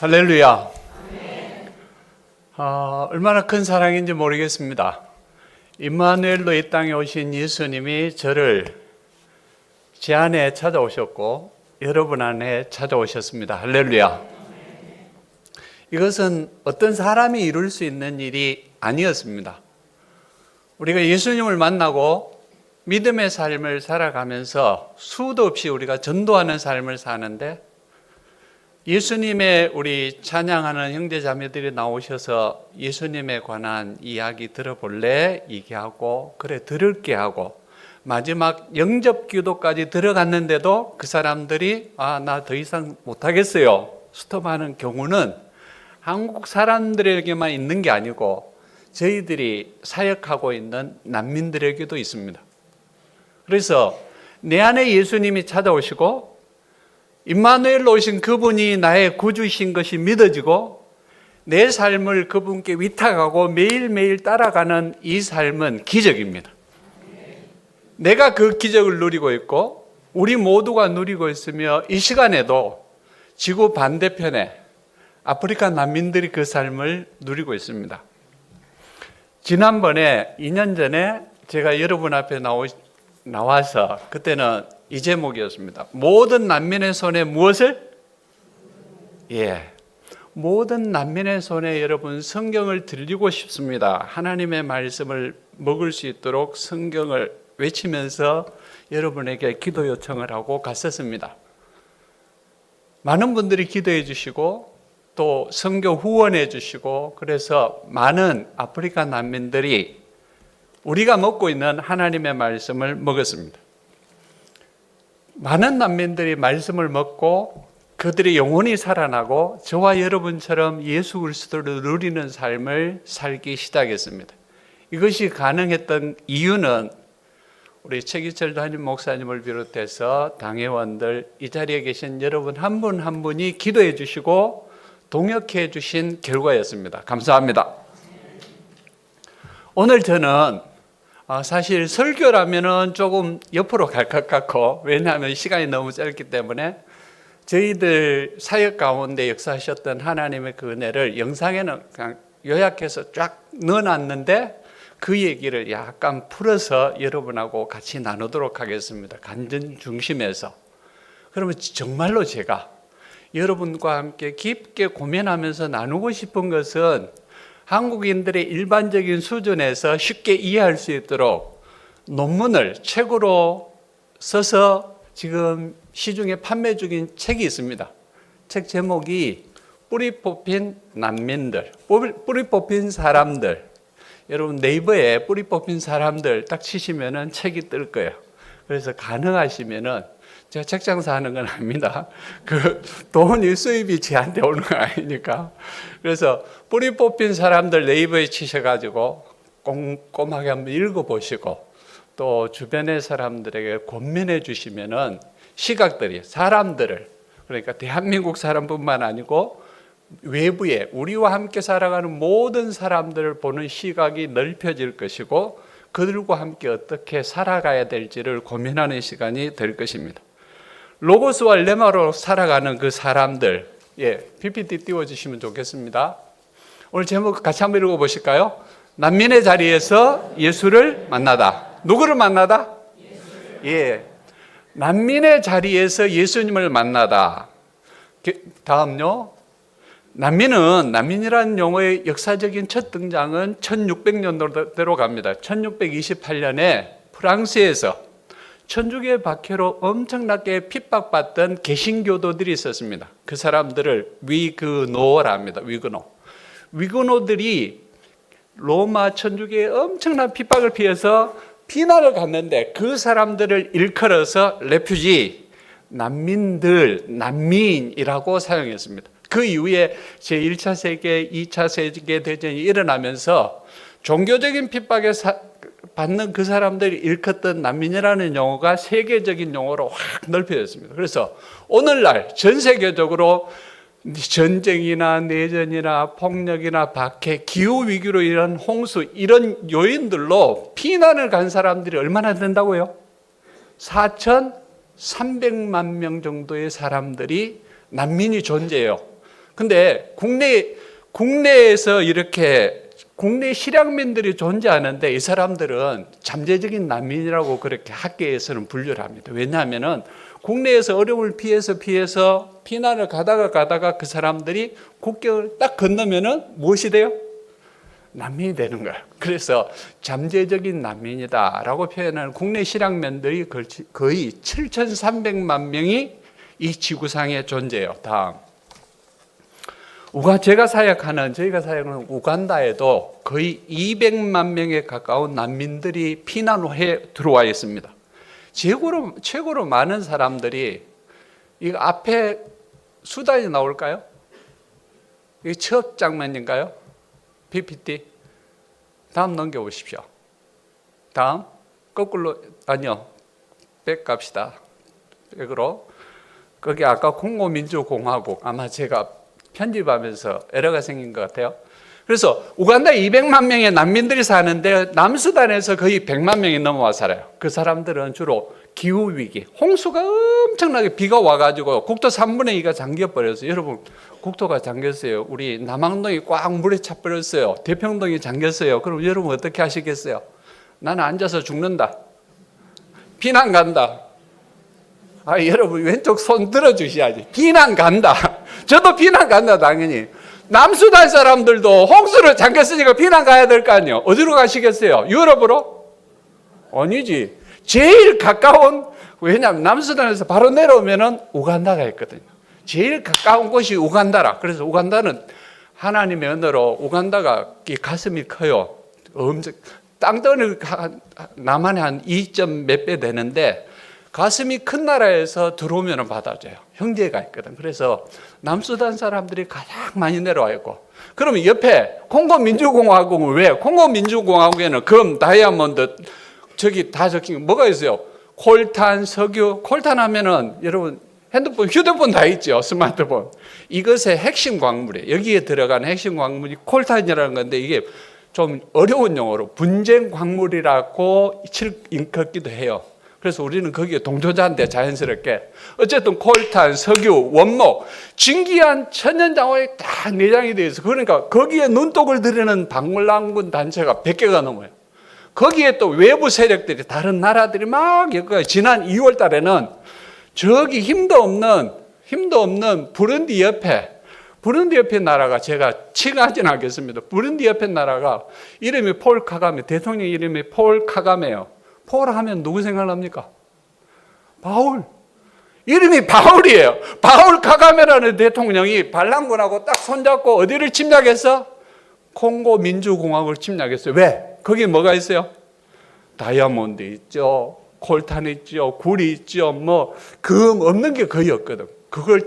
할렐루야. 얼마나 큰 사랑인지 모르겠습니다. 임마누엘로 이 땅에 오신 예수님이 저를 제 안에 찾아오셨고 여러분 안에 찾아오셨습니다. 할렐루야. 이것은 어떤 사람이 이룰 수 있는 일이 아니었습니다. 우리가 예수님을 만나고 믿음의 삶을 살아가면서 수도 없이 우리가 전도하는 삶을 사는데, 예수님의 우리 찬양하는 형제자매들이 나오셔서 예수님에 관한 이야기 들어볼래? 얘기하고, 그래 들을게 하고, 마지막 영접 기도까지 들어갔는데도 그 사람들이 나 더 이상 못하겠어요 스톱하는 경우는 한국 사람들에게만 있는 게 아니고 저희들이 사역하고 있는 난민들에게도 있습니다. 그래서 내 안에 예수님이 찾아오시고 임마누엘로 오신 그분이 나의 구주이신 것이 믿어지고 내 삶을 그분께 위탁하고 매일매일 따라가는 이 삶은 기적입니다. 내가 그 기적을 누리고 있고 우리 모두가 누리고 있으며 이 시간에도 지구 반대편에 아프리카 난민들이 그 삶을 누리고 있습니다. 지난번에 2년 전에 제가 여러분 앞에 나와서 그때는 이 제목이었습니다. 모든 난민의 손에 무엇을? 모든 난민의 손에 여러분 성경을 들리고 싶습니다. 하나님의 말씀을 먹을 수 있도록 성경을 외치면서 여러분에게 기도 요청을 하고 갔었습니다. 많은 분들이 기도해 주시고 또 성경 후원해 주시고, 그래서 많은 아프리카 난민들이 우리가 먹고 있는 하나님의 말씀을 먹었습니다. 많은 난민들이 말씀을 먹고 그들의 영혼이 살아나고 저와 여러분처럼 예수 그리스도를 누리는 삶을 살기 시작했습니다. 이것이 가능했던 이유는 우리 최기철 담임 목사님을 비롯해서 당회원들, 이 자리에 계신 여러분 한 분 한 분이 기도해 주시고 동역해 주신 결과였습니다. 감사합니다. 오늘 저는 사실 설교라면은 조금 옆으로 갈 것 같고, 왜냐하면 시간이 너무 짧기 때문에 저희들 사역 가운데 역사하셨던 하나님의 그 은혜를 영상에는 그냥 요약해서 쫙 넣어놨는데 그 얘기를 약간 풀어서 여러분하고 같이 나누도록 하겠습니다. 간증 중심에서. 그러면 정말로 제가 여러분과 함께 깊게 고민하면서 나누고 싶은 것은 한국인들의 일반적인 수준에서 쉽게 이해할 수 있도록 논문을 책으로 써서 지금 시중에 판매 중인 책이 있습니다. 책 제목이 뿌리 뽑힌 난민들, 뿌리 뽑힌 사람들. 여러분 네이버에 뿌리 뽑힌 사람들 딱 치시면은 책이 뜰 거예요. 그래서 가능하시면은, 제가 책 장사하는 건 아닙니다. 그 돈이 수입이 저한테 오는 거 아니니까. 그래서 뿌리 뽑힌 사람들 네이버에 치셔가지고 꼼꼼하게 한번 읽어보시고 또 주변의 사람들에게 권면해 주시면은 시각들이 사람들을, 그러니까 대한민국 사람뿐만 아니고 외부에 우리와 함께 살아가는 모든 사람들을 보는 시각이 넓혀질 것이고 그들과 함께 어떻게 살아가야 될지를 고민하는 시간이 될 것입니다. 로고스와 레마로 살아가는 그 사람들, PPT 띄워주시면 좋겠습니다. 오늘 제목 같이 한번 읽어보실까요? 난민의 자리에서 예수를 만나다. 누구를 만나다? 난민의 자리에서 예수님을 만나다. 다음요. 난민이라는 용어의 역사적인 첫 등장은 1600년대로 갑니다. 1628년에 프랑스에서 천주교의 박해로 엄청나게 핍박받던 개신교도들이 있었습니다. 그 사람들을 위그노라 합니다. 위그노들이 로마 천주교의 엄청난 핍박을 피해서 피난을 갔는데 그 사람들을 일컬어서 레퓨지, 난민이라고 사용했습니다. 그 이후에 제1차 세계, 2차 세계대전이 일어나면서 종교적인 핍박에 받는 그 사람들이 일컫던 난민이라는 용어가 세계적인 용어로 확 넓혀졌습니다. 그래서 오늘날 전 세계적으로 전쟁이나 내전이나 폭력이나 박해, 기후위기로 인한 홍수, 이런 요인들로 피난을 간 사람들이 얼마나 된다고요? 4,300만 명 정도의 사람들이 난민이 존재해요. 근데 국내에서 이렇게 국내 실향민들이 존재하는데 이 사람들은 잠재적인 난민이라고 그렇게 학계에서는 분류를 합니다. 왜냐하면은 국내에서 어려움을 피해서 피난을 가다가 그 사람들이 국경을 딱 건너면은 무엇이 돼요? 난민이 되는 거예요. 그래서 잠재적인 난민이다라고 표현하는 국내 실향민들이 거의 7,300만 명이 이 지구상에 존재해요. 다음. 저희가 사역하는 우간다에도 거의 200만 명에 가까운 난민들이 피난해 들어와 있습니다. 최고로 많은 사람들이 이거 앞에 수단이 나올까요? 이게 첫 장면인가요? PPT. 다음 넘겨보십시오. 다음. 거꾸로, 아니요. 백 갑시다. 백으로. 거기 아까 콩고민주공화국, 아마 제가 편집하면서 에러가 생긴 것 같아요. 그래서 우간다에 200만 명의 난민들이 사는데 남수단에서 거의 100만 명이 넘어와 살아요. 그 사람들은 주로 기후위기, 홍수가 엄청나게 비가 와가지고 국토 3분의 2가 잠겨버렸어요. 여러분, 국토가 잠겼어요. 우리 남항동이 꽉 물에 차버렸어요. 대평동이 잠겼어요. 그럼 여러분 어떻게 하시겠어요? 나는 앉아서 죽는다. 피난 간다. 여러분 왼쪽 손 들어주셔야지. 피난 간다. 저도 피난 간다 당연히. 남수단 사람들도 홍수를 잠겼으니까 피난 가야 될 거 아니에요. 어디로 가시겠어요? 유럽으로? 아니지. 제일 가까운, 왜냐하면 남수단에서 바로 내려오면은 우간다가 있거든요. 제일 가까운 곳이 우간다라. 그래서 우간다는 하나님의 언어로 우간다가 가슴이 커요. 엄청 땅덩어리 남한에 한 2점 몇 배 되는데 가슴이 큰 나라에서 들어오면 받아줘요. 형제가 있거든. 그래서 남수단 사람들이 가장 많이 내려와 있고, 그러면 옆에 콩고민주공화국은 왜? 콩고민주공화국에는 금, 다이아몬드, 저기 다 적힌 뭐가 있어요? 콜탄, 석유. 콜탄 하면은 여러분 휴대폰 다 있죠. 스마트폰. 이것의 핵심 광물이에요. 여기에 들어가는 핵심 광물이 콜탄이라는 건데, 이게 좀 어려운 용어로 분쟁 광물이라고 일컫기도 해요. 그래서 우리는 거기에 동조자인데 자연스럽게. 어쨌든 콜탄, 석유, 원목, 진기한 천연장화에 다 내장이 되어 있어. 그러니까 거기에 눈독을 들이는 박물관군 단체가 100개가 넘어요. 거기에 또 외부 세력들이, 다른 나라들이 막 엮어요. 지난 2월 달에는 저기 힘도 없는 부룬디 옆에 나라가, 제가 칭하진 않겠습니다. 부룬디 옆에 나라가 이름이 폴 카가메, 대통령 이름이 폴 카가메예요. 폴 하면 누구 생각납니까? 바울. 이름이 바울이에요. 바울 카가메라는 대통령이 반란군하고 딱 손잡고 어디를 침략했어? 콩고 민주공화국을 침략했어요. 왜? 거기 뭐가 있어요? 다이아몬드 있죠. 콜탄 있죠. 굴이 있죠. 금 없는 게 거의 없거든. 그걸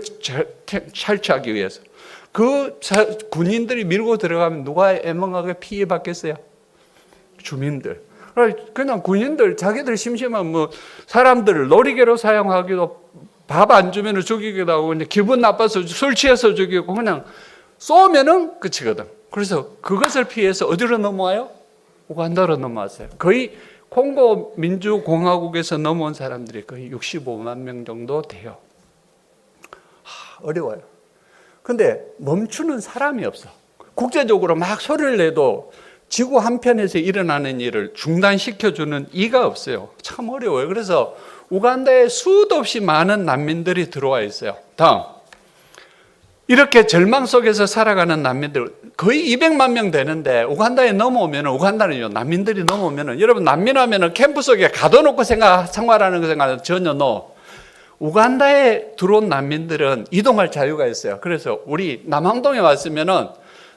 탈취하기 위해서. 그 군인들이 밀고 들어가면 누가 애멍하게 피해받겠어요? 주민들. 그냥 군인들 자기들 심심하면 사람들을 놀이개로 사용하기도, 밥 안 주면 죽이기도 하고, 그냥 기분 나빠서 술 취해서 죽이고, 그냥 쏘면은 끝이거든. 그래서 그것을 피해서 어디로 넘어와요? 우간다로 넘어왔어요. 거의 콩고 민주공화국에서 넘어온 사람들이 거의 65만 명 정도 돼요. 어려워요. 근데 멈추는 사람이 없어. 국제적으로 막 소리를 내도 지구 한편에서 일어나는 일을 중단시켜주는 이가 없어요. 참 어려워요. 그래서 우간다에 수도 없이 많은 난민들이 들어와 있어요. 다음. 이렇게 절망 속에서 살아가는 난민들 거의 200만 명 되는데, 우간다에 넘어오면, 우간다는요, 난민들이 넘어오면, 여러분 난민하면 캠프 속에 가둬놓고 생활하는 거 생각하면 전혀 no. 우간다에 들어온 난민들은 이동할 자유가 있어요. 그래서 우리 남항동에 왔으면은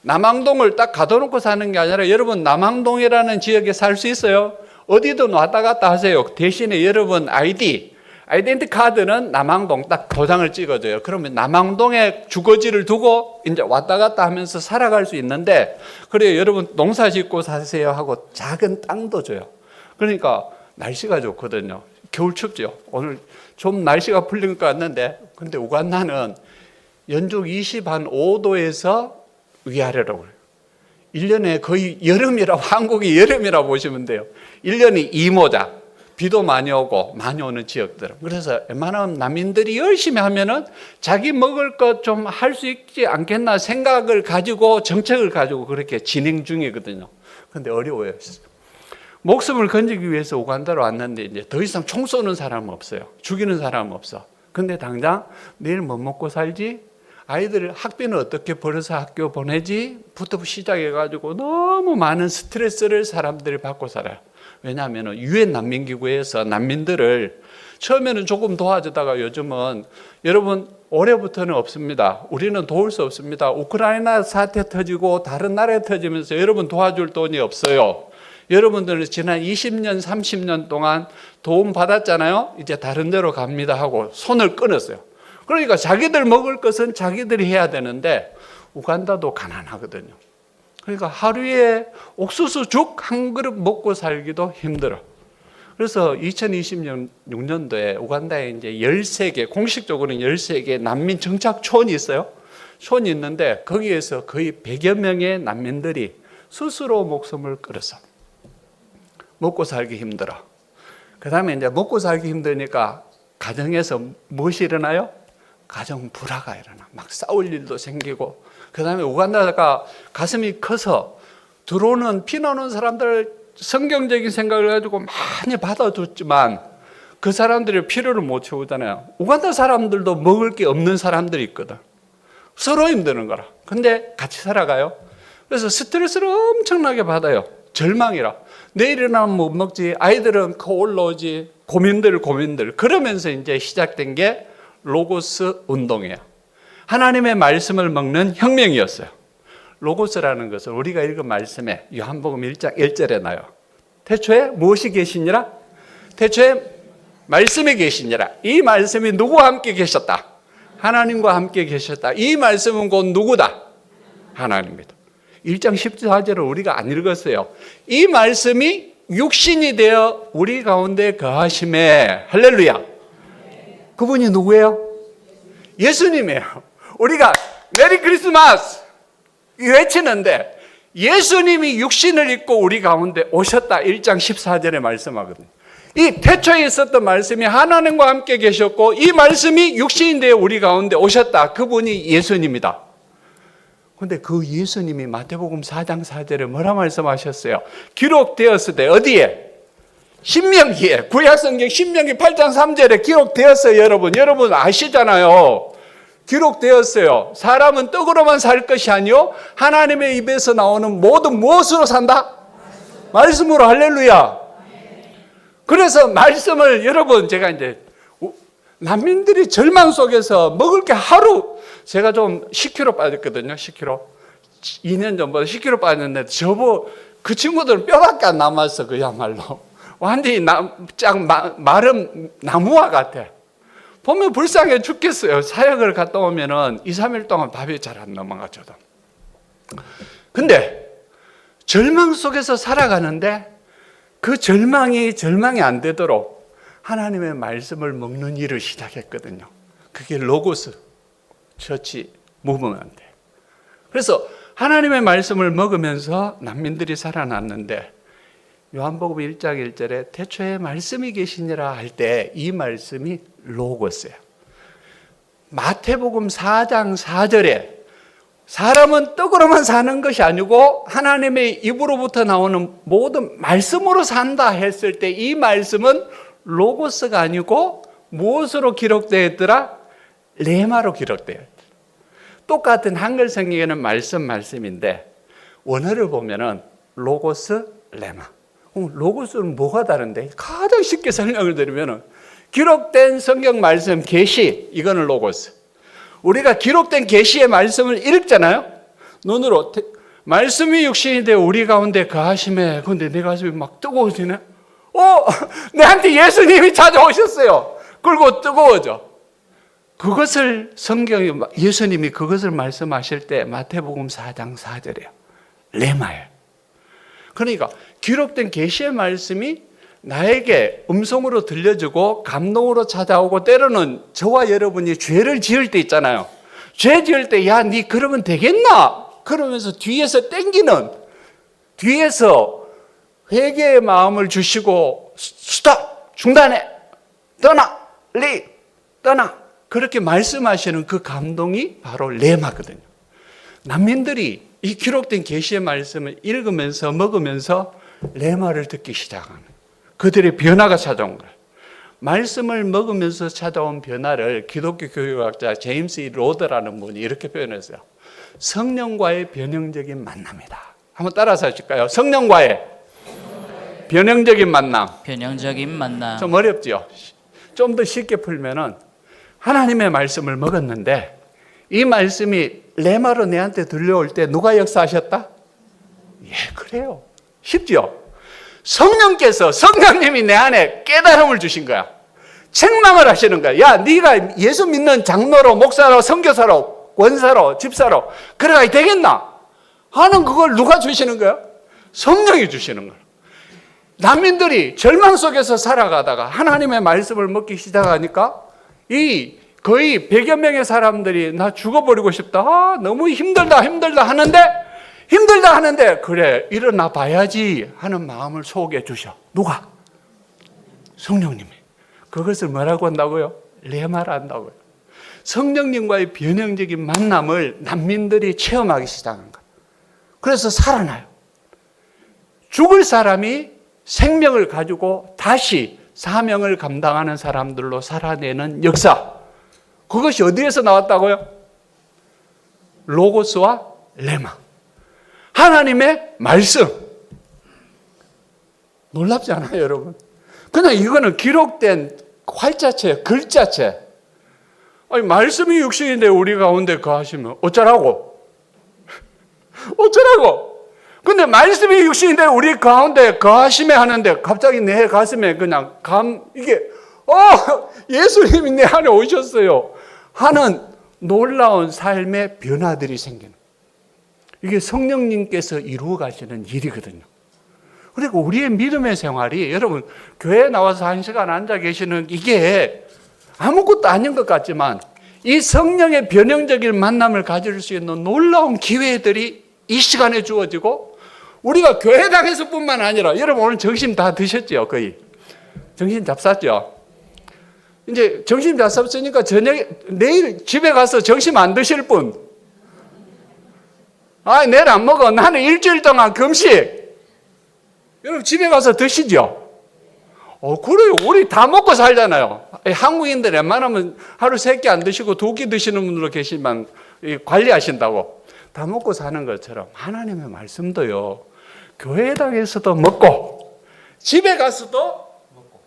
남항동을 딱 가둬놓고 사는 게 아니라, 여러분 남항동이라는 지역에 살 수 있어요. 어디든 왔다 갔다 하세요. 대신에 여러분 아이덴티 카드는 남항동 딱 도장을 찍어줘요. 그러면 남항동에 주거지를 두고 이제 왔다 갔다 하면서 살아갈 수 있는데, 그래요. 여러분 농사 짓고 사세요 하고 작은 땅도 줘요. 그러니까 날씨가 좋거든요. 겨울 춥죠. 오늘 좀 날씨가 풀린 것 같는데, 근데 우간다는 연중 25도에서 위아래로 그래요. 1년에 거의 여름이라고, 한국이 여름이라고 보시면 돼요. 1년이 이모작. 비도 많이 오고 많이 오는 지역들은. 그래서 웬만하면 난민들이 열심히 하면은 자기 먹을 것 좀 할 수 있지 않겠나 생각을 가지고 정책을 가지고 그렇게 진행 중이거든요. 근데 어려워요. 목숨을 건지기 위해서 우간다로 왔는데 이제 더 이상 총 쏘는 사람은 없어요. 죽이는 사람은 없어. 근데 당장 내일 뭐 먹고 살지? 아이들 학비는 어떻게 벌어서 학교 보내지? 부터 시작해가지고 너무 많은 스트레스를 사람들이 받고 살아요. 왜냐하면 유엔 난민기구에서 난민들을 처음에는 조금 도와주다가 요즘은 여러분 올해부터는 없습니다. 우리는 도울 수 없습니다. 우크라이나 사태 터지고 다른 나라에 터지면서 여러분 도와줄 돈이 없어요. 여러분들은 지난 20년, 30년 동안 도움 받았잖아요. 이제 다른 데로 갑니다 하고 손을 끊었어요. 그러니까 자기들 먹을 것은 자기들이 해야 되는데 우간다도 가난하거든요. 그러니까 하루에 옥수수죽 한 그릇 먹고 살기도 힘들어. 그래서 2026년도에 우간다에 이제 13개, 공식적으로는 13개 난민 정착촌이 있어요. 촌이 있는데 거기에서 거의 100여 명의 난민들이 스스로 목숨을 끊어서 먹고 살기 힘들어. 그 다음에 이제 먹고 살기 힘드니까 가정에서 무엇이 일어나요? 가정 불화가 일어나. 막 싸울 일도 생기고. 그 다음에 우간다가 가슴이 커서 들어오는 피나는 사람들 성경적인 생각을 가지고 많이 받아줬지만 그 사람들의 필요를 못 채우잖아요. 우간다 사람들도 먹을 게 없는 사람들이 있거든. 서로 힘드는 거라. 근데 같이 살아가요. 그래서 스트레스를 엄청나게 받아요. 절망이라. 내일이나 못 먹지. 아이들은 코 올라오지. 고민들. 그러면서 이제 시작된 게 로고스 운동이에요. 하나님의 말씀을 먹는 혁명이었어요. 로고스라는 것은 우리가 읽은 말씀에 요한복음 1장 1절에 나요. 태초에 무엇이 계시니라? 태초에 말씀이 계시니라. 이 말씀이 누구와 함께 계셨다? 하나님과 함께 계셨다. 이 말씀은 곧 누구다? 하나님입니다. 1장 14절을 우리가 안 읽었어요. 이 말씀이 육신이 되어 우리 가운데 거하심에 할렐루야. 그분이 누구예요? 예수님이에요. 우리가 메리 크리스마스 외치는데 예수님이 육신을 입고 우리 가운데 오셨다. 1장 14절에 말씀하거든요. 이 태초에 있었던 말씀이 하나님과 함께 계셨고 이 말씀이 육신이 되어 우리 가운데 오셨다. 그분이 예수님이다. 그런데 그 예수님이 마태복음 4장 4절에 뭐라 말씀하셨어요? 기록되었을 때 어디에? 신명기에, 구약성경 신명기 8장 3절에 기록되었어요. 여러분 아시잖아요. 기록되었어요. 사람은 떡으로만 살 것이 아니요 하나님의 입에서 나오는 모든 무엇으로 산다? 말씀으로. 할렐루야. 그래서 말씀을 여러분 제가 이제 난민들이 절망 속에서 먹을 게 하루 제가 좀 10kg 빠졌거든요. 10kg. 2년 전보다 10kg 빠졌는데 그 친구들은 뼈밖에 안 남았어. 그야말로. 완전히 마른 나무와 같아. 보면 불쌍해 죽겠어요. 사역을 갔다 오면은 2, 3일 동안 밥이 잘 안 넘어가거든. 근데 절망 속에서 살아가는데 그 절망이 안 되도록 하나님의 말씀을 먹는 일을 시작했거든요. 그게 로고스 처치 무브먼트. 그래서 하나님의 말씀을 먹으면서 난민들이 살아났는데 요한복음 1장 1절에 태초에 말씀이 계시니라 할 때 이 말씀이 로고스예요. 마태복음 4장 4절에 사람은 떡으로만 사는 것이 아니고 하나님의 입으로부터 나오는 모든 말씀으로 산다 했을 때 이 말씀은 로고스가 아니고 무엇으로 기록되어 있더라? 레마로 기록되어 있더라. 똑같은 한글 성경에는 말씀인데 원어를 보면은 로고스, 레마. 로고스는 뭐가 다른데? 가장 쉽게 설명을 드리면은 기록된 성경 말씀 계시, 이거는 로고스. 우리가 기록된 계시의 말씀을 읽잖아요. 눈으로 말씀이 육신이 되어 우리 가운데 거하심에. 근데 내 가슴이 막 뜨거워지네. 내한테 예수님이 찾아오셨어요. 그리고 뜨거워져. 그것을 예수님이 그것을 말씀하실 때 마태복음 4장 4절이에요. 레마예요. 그러니까 기록된 계시의 말씀이 나에게 음성으로 들려주고 감동으로 찾아오고 때로는 저와 여러분이 죄를 지을 때 있잖아요. 죄 지을 때 야, 니 그러면 되겠나? 그러면서 뒤에서 뒤에서 회개의 마음을 주시고 스탑! 중단해, 떠나, 떠나. 그렇게 말씀하시는 그 감동이 바로 레마거든요. 난민들이 이 기록된 계시의 말씀을 읽으면서 먹으면서 레마를 듣기 시작하는 그들의 변화가 찾아온 거예요. 말씀을 먹으면서 찾아온 변화를 기독교 교육학자 제임스 E. 로더라는 분이 이렇게 표현했어요. 성령과의 변형적인 만남이다. 한번 따라서 하실까요? 성령과의 변형적인 만남. 변형적인 만남. 좀 어렵죠? 좀 더 쉽게 풀면은 하나님의 말씀을 먹었는데 이 말씀이 레마로 내한테 들려올 때 누가 역사하셨다? 예, 그래요. 쉽죠? 성령님이 내 안에 깨달음을 주신 거야. 책망을 하시는 거야. 야, 네가 예수 믿는 장로로, 목사로, 선교사로, 권사로, 집사로 그래가 되겠나? 하는 그걸 누가 주시는 거야? 성령이 주시는 거야. 난민들이 절망 속에서 살아가다가 하나님의 말씀을 먹기 시작하니까 이 거의 100여 명의 사람들이 나 죽어버리고 싶다. 너무 힘들다 하는데 그래 일어나 봐야지 하는 마음을 속에 주셔. 누가? 성령님이. 그것을 뭐라고 한다고요? 레마라 한다고요. 성령님과의 변형적인 만남을 난민들이 체험하기 시작한 거예요. 그래서 살아나요. 죽을 사람이 생명을 가지고 다시 사명을 감당하는 사람들로 살아내는 역사. 그것이 어디에서 나왔다고요? 로고스와 레마. 하나님의 말씀. 놀랍지 않아요, 여러분? 그냥 이거는 기록된 활자체, 글자체. 아니, 말씀이 육신인데 우리 가운데 거하시면 어쩌라고? 근데 말씀이 육신인데 우리 가운데 거하시면 하는데 갑자기 내 가슴에 그냥 예수님이 내 안에 오셨어요 하는 놀라운 삶의 변화들이 생기는, 이게 성령님께서 이루어 가시는 일이거든요. 그리고 우리의 믿음의 생활이, 여러분 교회에 나와서 1시간 앉아 계시는 이게 아무것도 아닌 것 같지만 이 성령의 변형적인 만남을 가질 수 있는 놀라운 기회들이 이 시간에 주어지고, 우리가 교회당에서 뿐만 아니라, 여러분 오늘 점심 다 드셨죠? 거의 점심 잡쌌죠? 이제 점심 잡쌌으니까 저녁에 내일 집에 가서 점심 안 드실 분, 내일 안 먹어, 나는 일주일 동안 금식. 여러분 집에 가서 드시죠? 그래요. 우리 다 먹고 살잖아요. 한국인들 웬만하면 하루 3끼 안 드시고 2끼 드시는 분들도 계시지만 관리하신다고. 다 먹고 사는 것처럼 하나님의 말씀도요, 교회당에서도 먹고, 집에 가서도 먹고,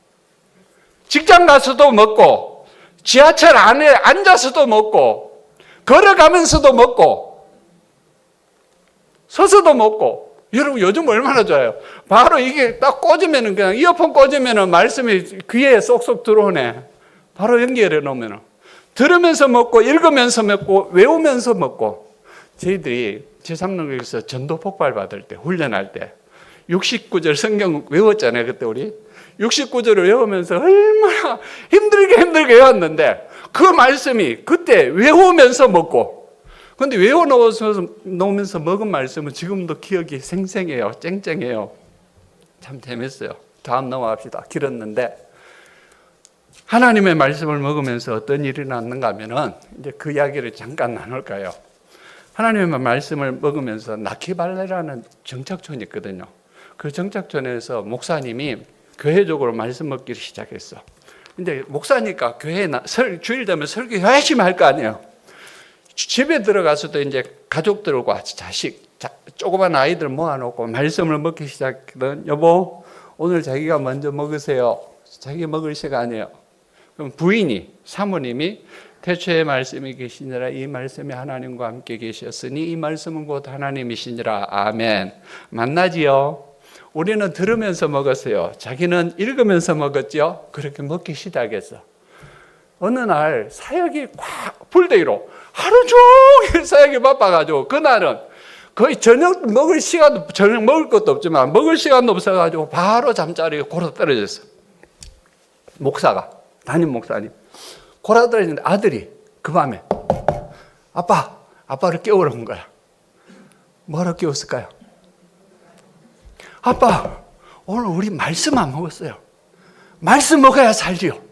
직장 가서도 먹고, 지하철 안에 앉아서도 먹고, 걸어가면서도 먹고, 서서도 먹고. 여러분 요즘 얼마나 좋아요. 바로 이게 딱 꽂으면은, 그냥 이어폰 꽂으면은 말씀이 귀에 쏙쏙 들어오네. 바로 연결해 놓으면은 들으면서 먹고, 읽으면서 먹고, 외우면서 먹고. 저희들이 제3능력에서 전도 폭발 받을 때, 훈련할 때 69절 성경 외웠잖아요. 그때 우리 69절을 외우면서 얼마나 힘들게 외웠는데, 그 말씀이 그때 외우면서 먹고, 근데 외워놓으면서 먹은 말씀은 지금도 기억이 생생해요. 쨍쨍해요. 참 재밌어요. 다음 넘어갑시다. 길었는데, 하나님의 말씀을 먹으면서 어떤 일이 났는가 하면은, 이제 그 이야기를 잠깐 나눌까요? 하나님의 말씀을 먹으면서 나키발레라는 정착촌이 있거든요. 그 정착촌에서 목사님이 교회적으로 말씀 먹기를 시작했어. 근데 목사니까 교회에 주일 되면 설교 열심히 할 거 아니에요. 집에 들어가서도 이제 가족들과 자식, 조그만 아이들 모아놓고 말씀을 먹기 시작했거든. 여보, 오늘 자기가 먼저 먹으세요. 자기 먹을 시간이에요. 그럼 부인이, 사모님이 태초에 말씀이 계시니라, 이 말씀이 하나님과 함께 계셨으니 이 말씀은 곧 하나님이시니라. 아멘. 만나지요? 우리는 들으면서 먹었어요. 자기는 읽으면서 먹었죠. 그렇게 먹기 시작했어. 어느 날 사역이 꽉 풀대기로 하루 종일 사역이 바빠가지고, 그날은 거의 저녁 먹을 것도 없지만 먹을 시간도 없어가지고 바로 잠자리에 골아 떨어졌어. 목사가, 담임 목사님 골아 떨어졌는데 아들이 그 밤에 아빠를 깨우러 온 거야. 뭐라 깨웠을까요? 아빠, 오늘 우리 말씀 안 먹었어요. 말씀 먹어야 살지요.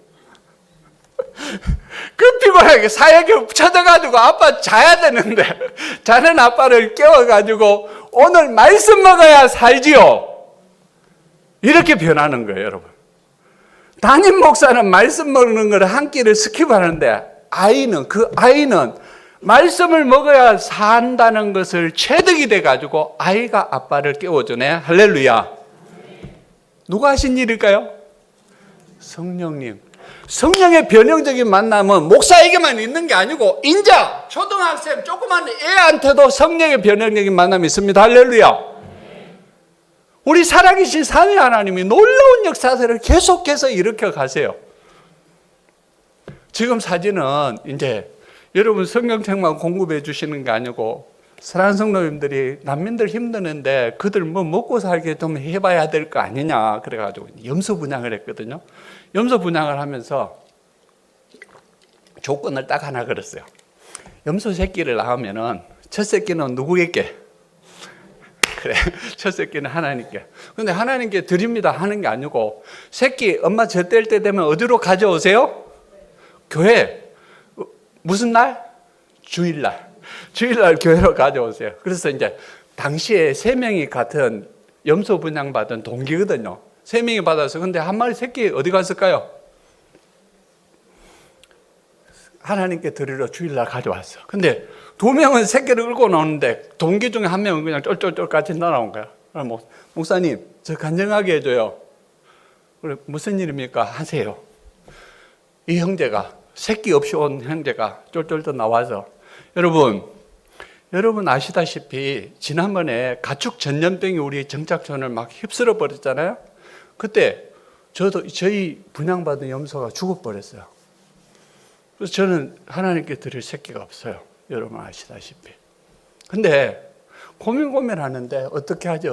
그 피곤하게 사역에 쳐져가지고 아빠 자야 되는데 자는 아빠를 깨워가지고 오늘 말씀 먹어야 살지요. 이렇게 변하는 거예요, 여러분. 담임 목사는 말씀 먹는 걸 한 끼를 스킵하는데 그 아이는 말씀을 먹어야 산다는 것을 체득이 돼가지고 아이가 아빠를 깨워주네. 할렐루야. 누가 하신 일일까요? 성령님. 성령의 변형적인 만남은 목사에게만 있는 게 아니고 인자, 초등학생, 조그만 애한테도 성령의 변형적인 만남이 있습니다. 할렐루야. 우리 살아계신 삼위 하나님이 놀라운 역사들을 계속해서 일으켜 가세요. 지금 사진은 이제 여러분 성경책만 공급해 주시는 게 아니고 사랑하는 성도님들이 난민들 힘드는데 그들 뭐 먹고 살게 좀 해봐야 될 거 아니냐 그래가지고 염소 분양을 했거든요. 염소 분양을 하면서 조건을 딱 하나 걸었어요. 염소 새끼를 낳으면은 첫 새끼는 누구에게? 그래, 첫 새끼는 하나님께. 근데 하나님께 드립니다 하는 게 아니고 새끼 엄마 젖될 때 되면 어디로 가져오세요? 교회. 무슨 날? 주일날. 주일날 교회로 가져오세요. 그래서 이제 당시에 3명이 같은 염소 분양받은 동기거든요. 3명이 받아서. 근데 한 마리 새끼 어디 갔을까요? 하나님께 드리러 주일날 가져왔어. 근데 2명은 새끼를 끌고 나오는데 동기 중에 1명은 그냥 쫄쫄쫄 같이 날아온 거야. 그럼 목사님, 저 간증하게 해줘요. 그래, 무슨 일입니까? 하세요. 이 형제가, 새끼 없이 온 형제가 쫄쫄쫄 나와서 여러분 아시다시피 지난번에 가축 전염병이 우리 정착촌을 막 휩쓸어 버렸잖아요. 그때 저희 분양받은 염소가 죽어버렸어요. 그래서 저는 하나님께 드릴 새끼가 없어요. 여러분 아시다시피. 근데 고민하는데 어떻게 하지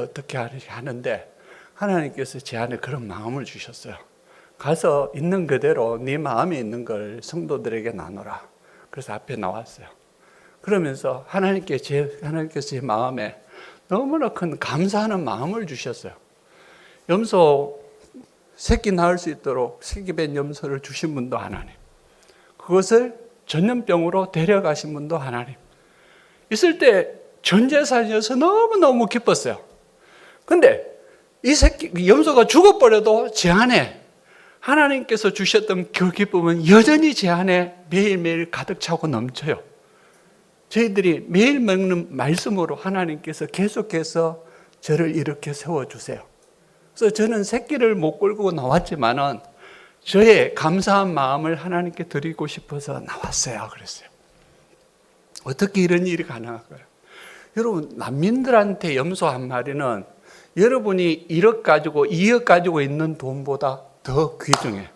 하는데 하나님께서 제 안에 그런 마음을 주셨어요. 가서 있는 그대로 네 마음에 있는 걸 성도들에게 나눠라. 그래서 앞에 나왔어요. 그러면서 하나님께서 제 마음에 너무나 큰 감사하는 마음을 주셨어요. 염소 새끼 낳을 수 있도록 새끼 뵌 염소를 주신 분도 하나님, 그것을 전염병으로 데려가신 분도 하나님. 있을 때 전 재산이어서 너무너무 기뻤어요. 근데 이 염소가 죽어버려도 제 안에 하나님께서 주셨던 그 기쁨은 여전히 제 안에 매일매일 가득 차고 넘쳐요. 저희들이 매일 먹는 말씀으로 하나님께서 계속해서 저를 이렇게 세워주세요. 그래서 저는 새끼를 못 끌고 나왔지만은 저의 감사한 마음을 하나님께 드리고 싶어서 나왔어요. 그랬어요. 어떻게 이런 일이 가능할까요? 여러분, 난민들한테 염소 한 마리는 여러분이 1억 가지고 2억 가지고 있는 돈보다 더 귀중해.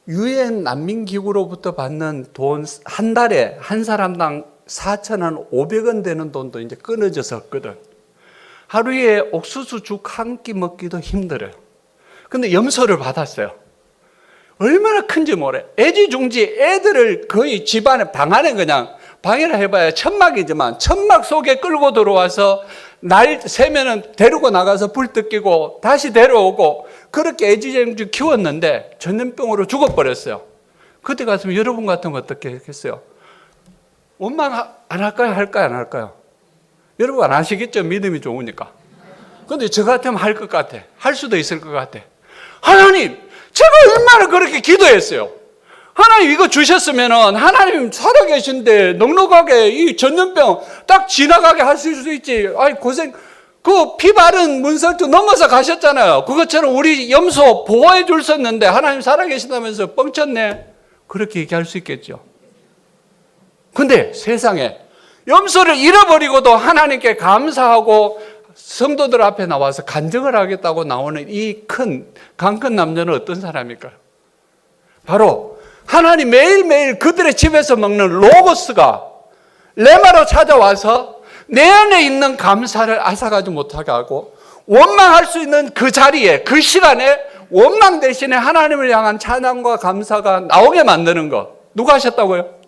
유엔 난민기구로부터 받는 돈 한 달에 한 사람당 4,500원 되는 돈도 이제 끊어져서 없거든. 하루에 옥수수 죽 한 끼 먹기도 힘들어요. 근데 염소를 받았어요. 얼마나 큰지 모래. 애지중지 애들을 거의 집안에 방 안에 그냥 방이라 해봐야 천막이지만 천막 속에 끌고 들어와서 날 새면은 데리고 나가서 불 뜯기고 다시 데려오고 그렇게 애지중지 키웠는데 전염병으로 죽어버렸어요. 그때 갔으면 여러분 같으면 어떻게 했겠어요? 원망 안 할까요? 할까요? 안 할까요? 여러분 안 하시겠죠? 믿음이 좋으니까. 근데 저 같으면 할 것 같아. 할 수도 있을 것 같아. 하나님, 제가 얼마나 그렇게 기도했어요. 하나님 이거 주셨으면은 하나님 살아계신데 넉넉하게 이 전염병 딱 지나가게 하실 수 있지. 아이 고생, 그 피 바른 문설도 넘어서 가셨잖아요. 그것처럼 우리 염소 보호해 줬었는데 하나님 살아계신다면서 뻥쳤네. 그렇게 얘기할 수 있겠죠. 근데 세상에 염소를 잃어버리고도 하나님께 감사하고 성도들 앞에 나와서 간증을 하겠다고 나오는 이 강큰 남녀는 어떤 사람일까요? 바로 하나님 매일매일 그들의 집에서 먹는 로고스가 레마로 찾아와서 내 안에 있는 감사를 앗아가지 못하게 하고 원망할 수 있는 그 자리에 그 시간에 원망 대신에 하나님을 향한 찬양과 감사가 나오게 만드는 것. 누가 하셨다고요?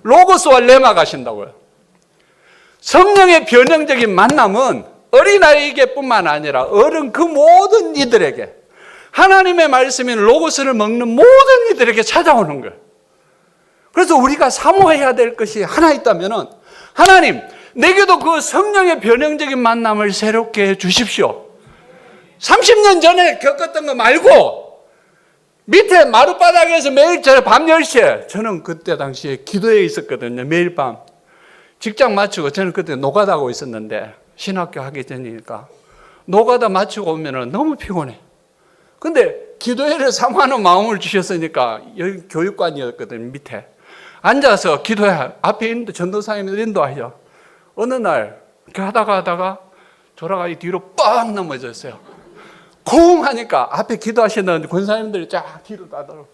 로고스와 레마가 하신다고요. 성령의 변형적인 만남은 어린아이에게뿐만 아니라 어른 그 모든 이들에게 하나님의 말씀인 로고스를 먹는 모든 이들에게 찾아오는 거예요. 그래서 우리가 사모해야 될 것이 하나 있다면은, 하나님, 내게도 그 성령의 변형적인 만남을 새롭게 해 주십시오. 30년 전에 겪었던 거 말고, 밑에 마룻바닥에서 매일 밤 10시에, 저는 그때 당시에 기도에 있었거든요. 매일 밤. 직장 마치고, 저는 그때 노가다 하고 있었는데, 신학교 하기 전이니까. 노가다 마치고 오면은 너무 피곤해. 근데 기도회를 사모하는 마음을 주셨으니까, 여기 교육관이었거든요, 밑에. 앉아서 기도회 앞에 있는데 전도사님이 인도하셔. 어느 날 이렇게 하다가 돌아가 뒤로 뻥 넘어졌어요. 쿵 하니까 앞에 기도하시는 권사님들이 쫙 뒤로 따더라고.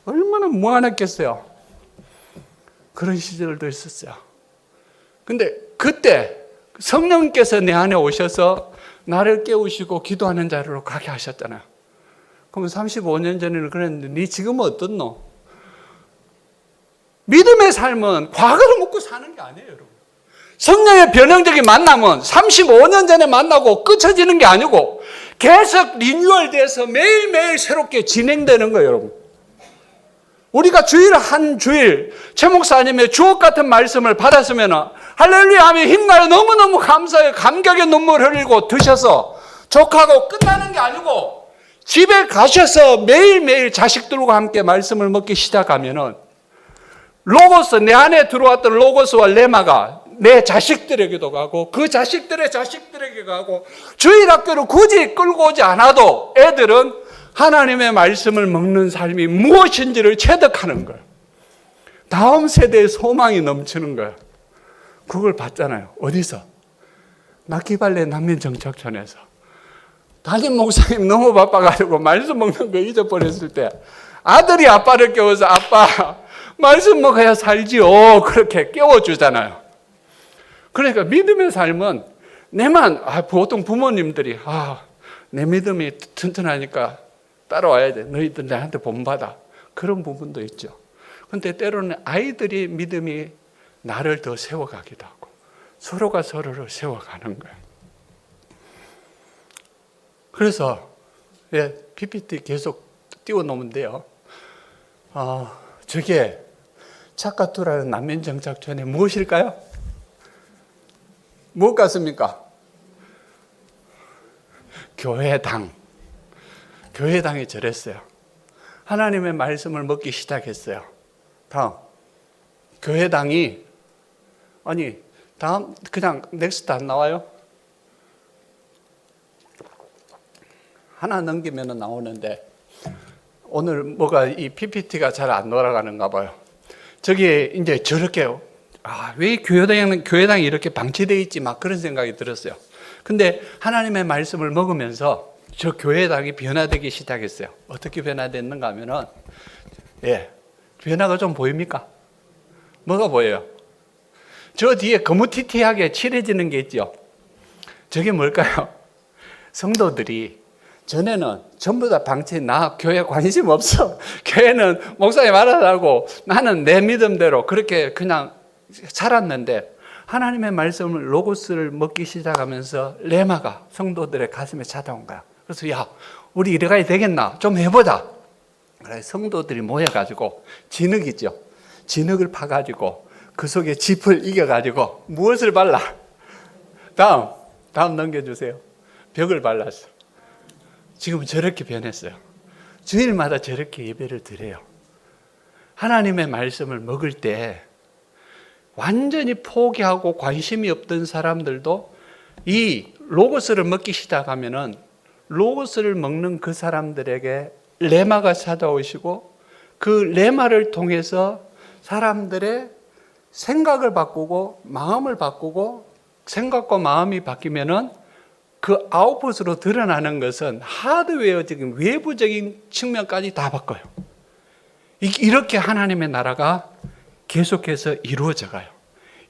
얼마나 무안했겠어요. 그런 시절도 있었어요. 근데 그때 성령께서 내 안에 오셔서 나를 깨우시고 기도하는 자리로 가게 하셨잖아요. 그럼 35년 전에는 그랬는데 네 지금은 어떻노? 믿음의 삶은 과거를 묻고 사는 게 아니에요, 여러분. 성령의 변형적인 만남은 35년 전에 만나고 끝쳐지는 게 아니고 계속 리뉴얼돼서 매일매일 새롭게 진행되는 거예요, 여러분. 우리가 주일 한 주일 최 목사님의 주옥 같은 말씀을 받았으면 할렐루야 하며 힘나요. 너무너무 감사해요. 감격의 눈물 흘리고 드셔서 족하고 끝나는 게 아니고 집에 가셔서 매일매일 자식들과 함께 말씀을 먹기 시작하면은 로고스, 내 안에 들어왔던 로고스와 레마가 내 자식들에게도 가고 그 자식들의 자식들에게 가고 주일 학교를 굳이 끌고 오지 않아도 애들은 하나님의 말씀을 먹는 삶이 무엇인지를 체득하는 거예요. 다음 세대의 소망이 넘치는 거예요. 그걸 봤잖아요. 어디서? 낙기발레 난민정착촌에서. 담임 목사님 너무 바빠가지고 말씀 먹는 거 잊어버렸을 때 아들이 아빠를 깨워서 아빠 말씀 먹어야 살지요. 그렇게 깨워주잖아요. 그러니까 믿음의 삶은 내만, 보통 부모님들이, 내 믿음이 튼튼하니까 따라와야 돼. 너희들 나한테 본받아. 그런 부분도 있죠. 근데 때로는 아이들이 믿음이 나를 더 세워가기도 하고 서로가 서로를 세워가는 거예요. 그래서 PPT 계속 띄워놓으면 돼요. 저게 차카투라는 난민정착촌이 무엇일까요? 무엇 같습니까? 교회당. 교회당이 저랬어요. 하나님의 말씀을 먹기 시작했어요. 다음. 교회당이, 다음, 그냥 넥스트 안 나와요? 하나 넘기면 나오는데, 오늘 뭐가 이 PPT가 잘 안 돌아가는가 봐요. 저기 이제 저렇게, 왜 교회당이 이렇게 방치되어 있지? 막 그런 생각이 들었어요. 근데 하나님의 말씀을 먹으면서 저 교회당이 변화되기 시작했어요. 어떻게 변화됐는가 하면은, 변화가 좀 보입니까? 뭐가 보여요? 저 뒤에 거무튀튀하게 칠해지는 게 있죠. 저게 뭘까요? 성도들이 전에는 전부 다 방치, 나 교회 관심 없어. 교회는 목사님 알아라고 나는 내 믿음대로 그렇게 그냥 살았는데 하나님의 말씀을 로고스를 먹기 시작하면서 레마가 성도들의 가슴에 찾아온 거야. 그래서 우리 이래가야 되겠나? 좀 해보자. 그래 성도들이 모여가지고 진흙이죠. 진흙을 파가지고 그 속에 짚을 이겨가지고 무엇을 발라? 다음 넘겨주세요. 벽을 발랐어. 지금 저렇게 변했어요. 주일마다 저렇게 예배를 드려요. 하나님의 말씀을 먹을 때 완전히 포기하고 관심이 없던 사람들도 이 로고스를 먹기 시작하면은 로고스를 먹는 그 사람들에게 레마가 찾아오시고 그 레마를 통해서 사람들의 생각을 바꾸고 마음을 바꾸고 생각과 마음이 바뀌면은 그 아웃풋으로 드러나는 것은 하드웨어적인 외부적인 측면까지 다 바꿔요. 이렇게 하나님의 나라가 계속해서 이루어져 가요.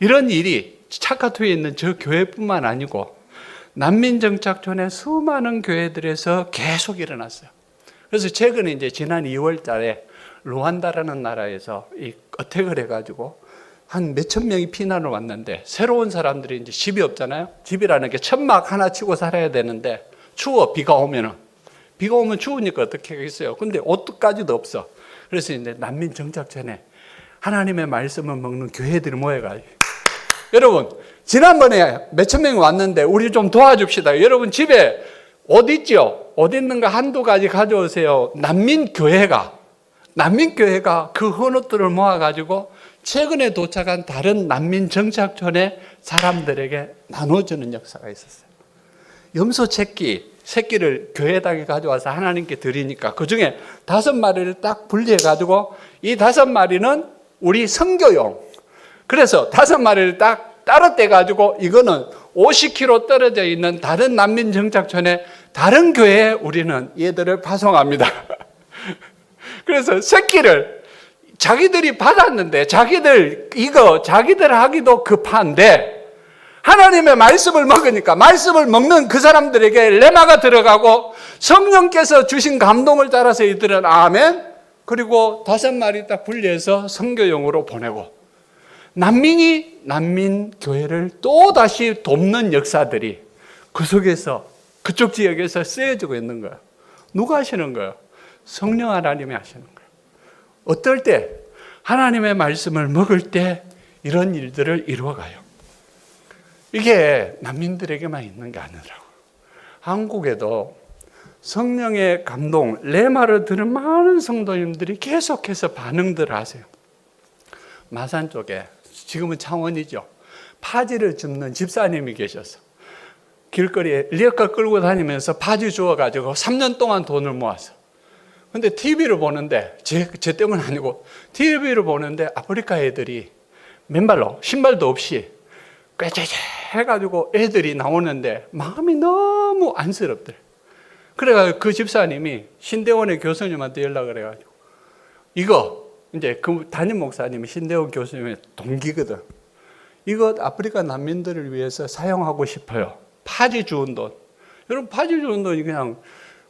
이런 일이 차카투에 있는 저 교회뿐만 아니고 난민정착촌의 수많은 교회들에서 계속 일어났어요. 그래서 최근에 이제 지난 2월 달에 루안다라는 나라에서 이 어택을 해가지고 한 몇천 명이 피난을 왔는데 새로운 사람들이 이제 집이 없잖아요. 집이라는 게 천막 하나 치고 살아야 되는데 추워 비가 오면은 비가 오면 추우니까 어떻게 하겠어요? 근데 옷까지도 없어. 그래서 이제 난민 정착 전에 하나님의 말씀을 먹는 교회들이 모여가지고, 여러분 지난번에 몇천 명이 왔는데 우리 좀 도와줍시다. 여러분 집에 옷 있죠? 옷 있는 거 한두 가지 가져오세요. 난민교회가 그 헌옷들을 모아가지고 최근에 도착한 다른 난민 정착촌의 사람들에게 나눠주는 역사가 있었어요. 염소 새끼를 교회당에 가져와서 하나님께 드리니까 그 중에 5마리를 딱 분리해가지고 이 5마리는 우리 선교용. 그래서 5마리를 딱 따로 떼가지고 이거는 50km 떨어져 있는 다른 난민 정착촌의 다른 교회에 우리는 얘들을 파송합니다. 그래서 새끼를 자기들이 받았는데 자기들 하기도 급한데 하나님의 말씀을 먹으니까 말씀을 먹는 그 사람들에게 레마가 들어가고 성령께서 주신 감동을 따라서 이들은 아멘, 그리고 5마리 딱 분리해서 선교용으로 보내고 난민이 난민 교회를 또 다시 돕는 역사들이 그 속에서 그쪽 지역에서 쓰여지고 있는 거예요. 누가 하시는 거예요? 성령 하나님이 하시는 거예요. 어떨 때 하나님의 말씀을 먹을 때 이런 일들을 이루어가요. 이게 난민들에게만 있는 게 아니라고. 한국에도 성령의 감동, 레마를 들은 많은 성도님들이 계속해서 반응들을 하세요. 마산 쪽에, 지금은 창원이죠, 파지를 줍는 집사님이 계셔서 길거리에 리어카 끌고 다니면서 파지 주워가지고 3년 동안 돈을 모았어. 근데 TV를 보는데, 제 때문 아니고 TV를 보는데 아프리카 애들이 맨발로 신발도 없이 꾀죄죄 해가지고 애들이 나오는데 마음이 너무 안쓰럽더래. 그래가지고 그 집사님이 신대원의 교수님한테 연락을 해가지고, 이거 이제 그 담임 목사님이 신대원 교수님의 동기거든. 이거 아프리카 난민들을 위해서 사용하고 싶어요. 파지 주운 돈. 여러분, 파지 주운 돈이 그냥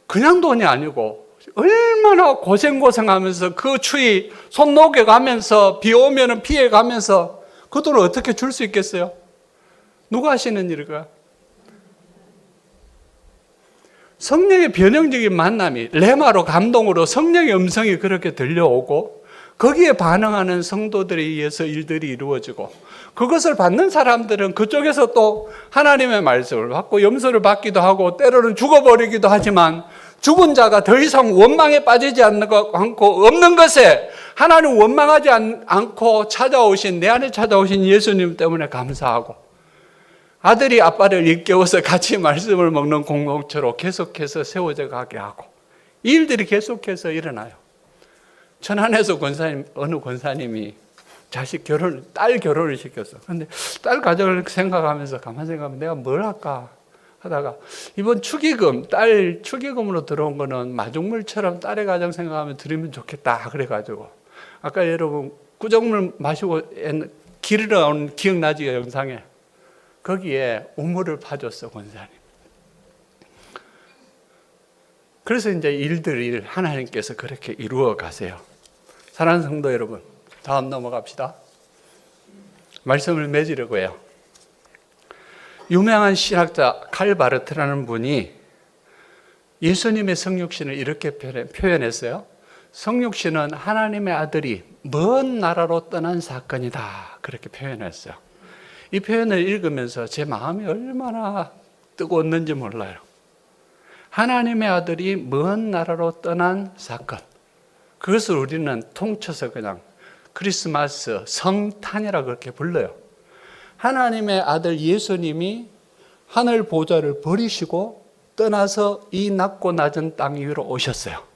돈이 아니고 얼마나 고생하면서 그 추위 손 녹여가면서 비 오면은 피해가면서 그 돈을 어떻게 줄 수 있겠어요? 누가 하시는 일일까? 성령의 변형적인 만남이, 레마로 감동으로 성령의 음성이 그렇게 들려오고 거기에 반응하는 성도들에 의해서 일들이 이루어지고, 그것을 받는 사람들은 그쪽에서 또 하나님의 말씀을 받고 염소를 받기도 하고 때로는 죽어버리기도 하지만, 죽은 자가 더 이상 원망에 빠지지 않고 없는 것에 하나님 원망하지 않고 찾아오신, 내 안에 찾아오신 예수님 때문에 감사하고, 아들이 아빠를 일깨워서 같이 말씀을 먹는 공동체로 계속해서 세워져 가게 하고, 이 일들이 계속해서 일어나요. 천안에서 어느 권사님이 딸 결혼을 시켰어. 근데 딸 가정을 생각하면서 가만히 생각하면 내가 뭘 할까 하다가, 이번 딸 축의금으로 들어온 거는 마중물처럼 딸의 가정 생각하면 드리면 좋겠다 그래가지고, 아까 여러분 꾸정물 마시고 기르러 온 기억나지요? 영상에 거기에 우물을 파줬어, 권사님. 그래서 이제 일들을 하나님께서 그렇게 이루어 가세요. 사랑하는 성도 여러분, 다음 넘어갑시다. 말씀을 맺으려고 해요. 유명한 신학자 칼 바르트라는 분이 예수님의 성육신을 이렇게 표현했어요. 성육신은 하나님의 아들이 먼 나라로 떠난 사건이다, 그렇게 표현했어요. 이 표현을 읽으면서 제 마음이 얼마나 뜨거웠는지 몰라요. 하나님의 아들이 먼 나라로 떠난 사건, 그것을 우리는 통쳐서 그냥 크리스마스 성탄이라고 그렇게 불러요. 하나님의 아들 예수님이 하늘 보좌를 버리시고 떠나서 이 낮고 낮은 땅 위로 오셨어요.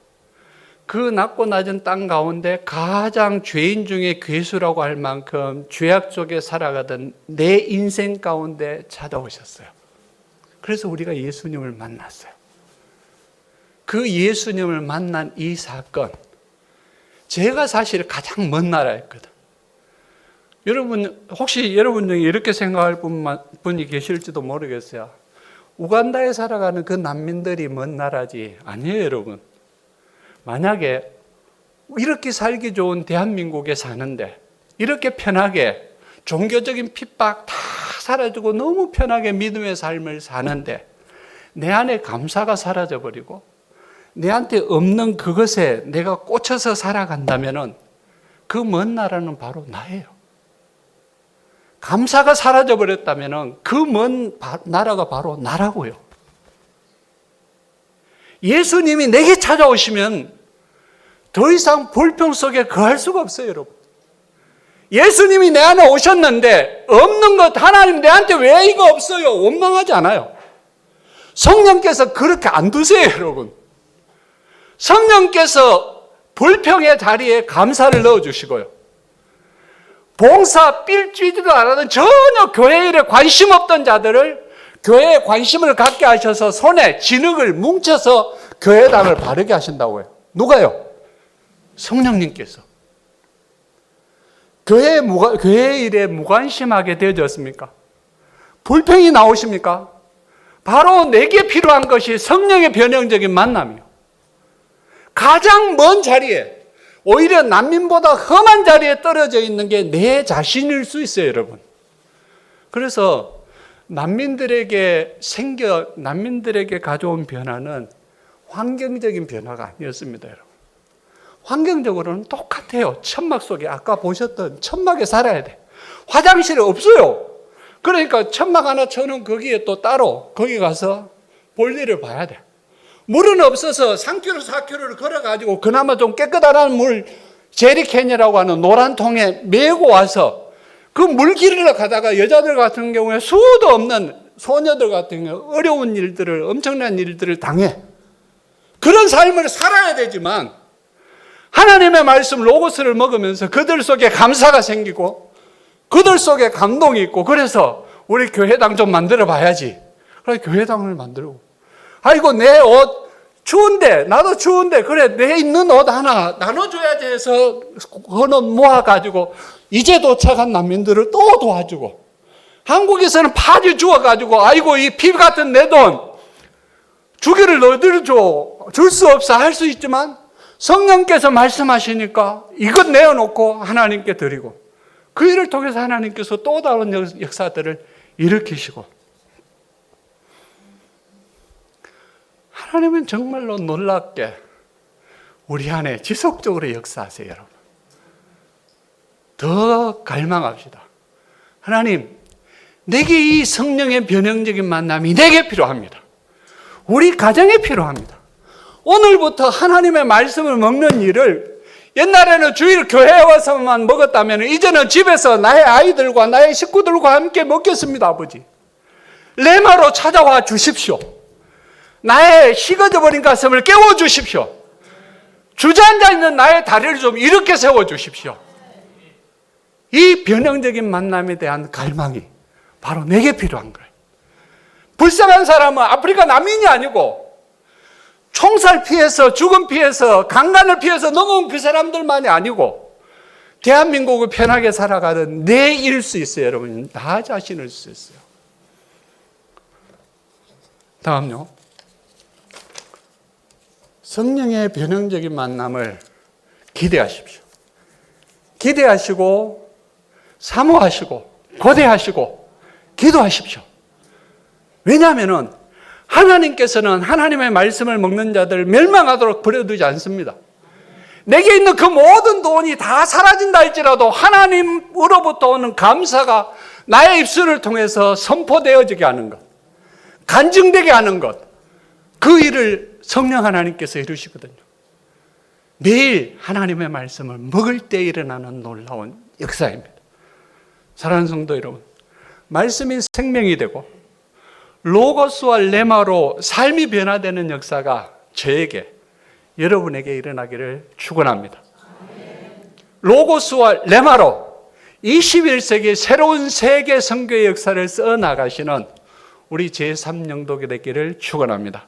그 낮고 낮은 땅 가운데 가장 죄인 중에 괴수라고 할 만큼 죄악 속에 살아가던 내 인생 가운데 찾아오셨어요. 그래서 우리가 예수님을 만났어요. 그 예수님을 만난 이 사건, 제가 사실 가장 먼 나라였거든. 혹시 여러분 중에 이렇게 생각할 분이 계실지도 모르겠어요. 우간다에 살아가는 그 난민들이 먼 나라지. 아니에요, 여러분. 만약에 이렇게 살기 좋은 대한민국에 사는데, 이렇게 편하게 종교적인 핍박 다 사라지고 너무 편하게 믿음의 삶을 사는데 내 안에 감사가 사라져버리고 내한테 없는 그것에 내가 꽂혀서 살아간다면 그 먼 나라는 바로 나예요. 감사가 사라져버렸다면 그 먼 나라가 바로 나라고요. 예수님이 내게 찾아오시면 더 이상 불평 속에 거할 수가 없어요, 여러분. 예수님이 내 안에 오셨는데 없는 것 하나님 내한테 왜 이거 없어요? 원망하지 않아요. 성령께서 그렇게 안 두세요, 여러분. 성령께서 불평의 자리에 감사를 넣어주시고요. 봉사 삘쥐지도 않았던 전혀 교회 일에 관심 없던 자들을 교회에 관심을 갖게 하셔서 손에 진흙을 뭉쳐서 교회당을 바르게 하신다고요. 누가요? 성령님께서. 교회 일에 무관심하게 되어졌습니까? 불평이 나오십니까? 바로 내게 필요한 것이 성령의 변형적인 만남이요. 가장 먼 자리에, 오히려 난민보다 험한 자리에 떨어져 있는 게 내 자신일 수 있어요, 여러분. 그래서 난민들에게 가져온 변화는 환경적인 변화가 아니었습니다, 여러분. 환경적으로는 똑같아요. 천막 속에, 아까 보셨던 천막에 살아야 돼. 화장실이 없어요. 그러니까 천막 하나 쳐놓은 거기에 또 따로 거기 가서 볼일을 봐야 돼. 물은 없어서 3km, 4km를 걸어가지고 그나마 좀 깨끗한 물, 제리캔이라고 하는 노란 통에 메고 와서 그 물 기르러 가다가 여자들 같은 경우에 수도 없는 소녀들 같은 경우 어려운 일들을, 엄청난 일들을 당해. 그런 삶을 살아야 되지만 하나님의 말씀 로고스를 먹으면서 그들 속에 감사가 생기고 그들 속에 감동이 있고, 그래서 우리 교회당 좀 만들어 봐야지. 그래서 교회당을 만들고, 아이고 내 옷 추운데, 나도 추운데, 그래 내 입는 옷 하나 나눠줘야지 해서 그 옷 모아가지고 이제 도착한 난민들을 또 도와주고, 한국에서는 파지 주워가지고 아이고 이 피 같은 내 돈 주기를 너희들 줘, 줄 수 없어 할 수 있지만 성령께서 말씀하시니까 이것 내어놓고 하나님께 드리고, 그 일을 통해서 하나님께서 또 다른 역사들을 일으키시고, 하나님은 정말로 놀랍게 우리 안에 지속적으로 역사하세요, 여러분. 더 갈망합시다. 하나님, 내게 이 성령의 변형적인 만남이 내게 필요합니다. 우리 가정에 필요합니다. 오늘부터 하나님의 말씀을 먹는 일을, 옛날에는 주일 교회에 와서만 먹었다면 이제는 집에서 나의 아이들과 나의 식구들과 함께 먹겠습니다, 아버지. 레마로 찾아와 주십시오. 나의 식어져 버린 가슴을 깨워 주십시오. 주저앉아 있는 나의 다리를 좀 이렇게 세워 주십시오. 이 변형적인 만남에 대한 갈망이 바로 내게 필요한 거예요. 불쌍한 사람은 아프리카 난민이 아니고 총살 피해서, 죽음 피해서, 강간을 피해서 넘어온 그 사람들만이 아니고 대한민국을 편하게 살아가는 내일 수 있어요, 여러분. 나 자신일 수 있어요. 다음요. 성령의 변형적인 만남을 기대하십시오. 기대하시고, 사모하시고, 고대하시고, 기도하십시오. 왜냐하면 하나님께서는 하나님의 말씀을 먹는 자들을 멸망하도록 버려두지 않습니다. 내게 있는 그 모든 돈이 다 사라진다 할지라도 하나님으로부터 오는 감사가 나의 입술을 통해서 선포되어지게 하는 것, 간증되게 하는 것, 그 일을 성령 하나님께서 이루시거든요. 매일 하나님의 말씀을 먹을 때 일어나는 놀라운 역사입니다. 사랑하는 성도 여러분, 말씀이 생명이 되고 로고스와 레마로 삶이 변화되는 역사가 저에게, 여러분에게 일어나기를 축원합니다. 로고스와 레마로 21세기 새로운 세계 선교의 역사를 써나가시는 우리 제3영도교 되기를 축원합니다.